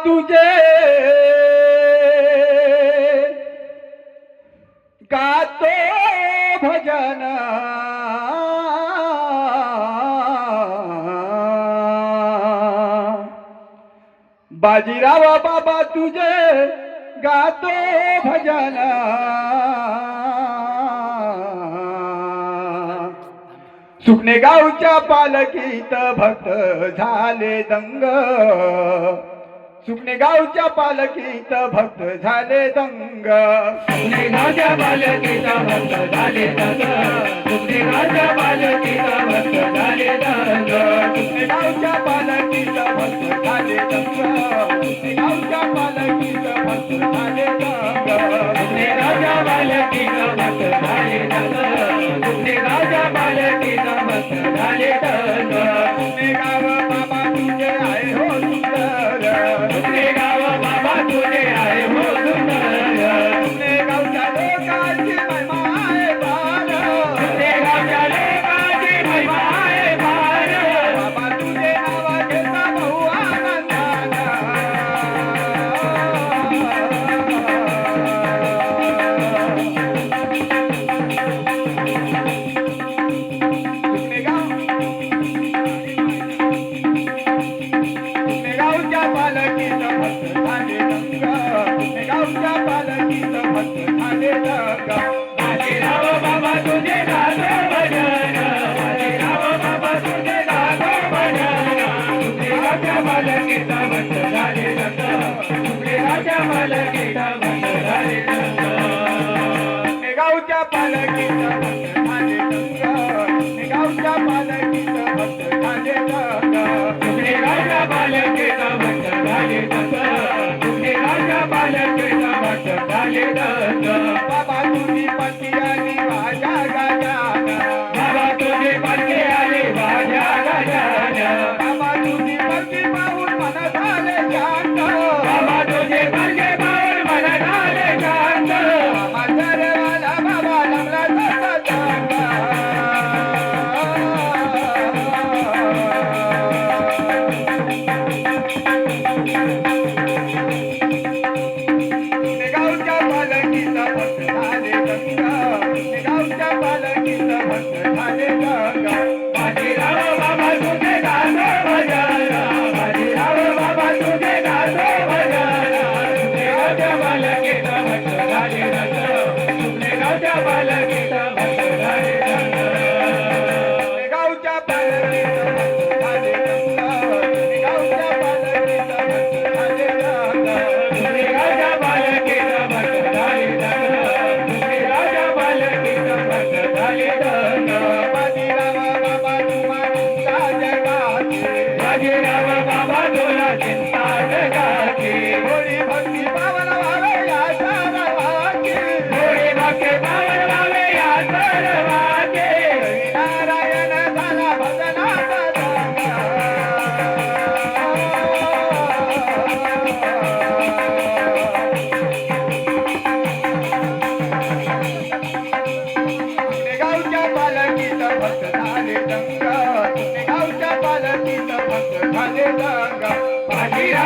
तुझे गातो भजन बाजीराव बाबा तुझे गातो भजन सुकणे गावच्या पालखीत भक्त झाले दंग सुकणे गावच्या पालखीत भक्त झाले दंग सुकणे गावच्या पालखीत भक्त झाले दंग सुकणे गावच्या पालखीत भक्त झाले दंग सुकणे गावच्या पालखीत भक्त झाले दंग सुकणे गावच्या पालखीत भक्त झाले दंग सुकणे गावच्या पालखीत भक्त झाले दंग सुकणे गावच्या पालखीत भक्त झाले दंग सुकणे गाव बाबा तुझे आहे हो सुंदर सुकणे गाव बाबा तुझे आहे हो सुंदर सुकणे गावच्या लोकांची महिमा आहे फार सुकणे गावच्या लोकांची महिमा आहे फार बाबा तुझे नाव घेता भाऊ आनंदाना सुकणे गावच्या पालखीत भक्त झाले दंग सुकणे गावच्या पालखीत भक्त झाले दंग बाजीराव बाबा तुझे गातो भजन बाजीराव बाबा तुझे गातो भजन सुकणे गावच्या पालखीत भक्त झाले दंग सुकणे गावच्या पालखीत भक्त झाले दंग सुकणे गावच्या पालखीत भक्त झाले दंग सुकणे गावच्या पालखीत भक्त झाले दंग सुकणे गावच्या पालखीत भक्त झाले दंग सुकणे गावच्या पालखीत भक्त झाले दंग बाबा तुझी पती आली माझ्या गाजाना बाबा तुझे पालखी आली माझ्या गजान बाबा तुझी पती पाहून मन झाले शांत बाबा तुझे पालखी पाहून मन झाले शांत बाबा सर्वाला बाबा लागला तसा चांगला सुकणे गावच्या पालखीत भक्त झाले दंग सुकणे गावच्या पालखीत भक्त झाले दंग बाजीराव बाबा तुझे गातो भजन बाजीराव बाबा तुझे गातो भजन सुकणे गावच्या पालखीत भक्त झाले दंग सुकणे गावच्या पालखीत भक्त झाले दंग सुकणे गावच्या पालखीत भक्त झाले दंग सुकणे गावच्या पालखीत भक्त झाले दंग सुकणे गावच्या पालखीत भक्त झाले दंग सुकणे गावच्या पालखीत भक्त झाले दंग बाजीराव बाबा तुम्हाला जगाची बाजीराव बाबा तुला चिंता जगाची होळी भक्ती पावन व्हावे या सर्वांची होळी भक्ती पावन व्हावे या सर्वांचे नारायण झाला भजनाचा सुकणे गावच्या पालखीत भक्त झाले दंग सुकणे गावच्या पालखीत भक्त झाले दंग बाजीराव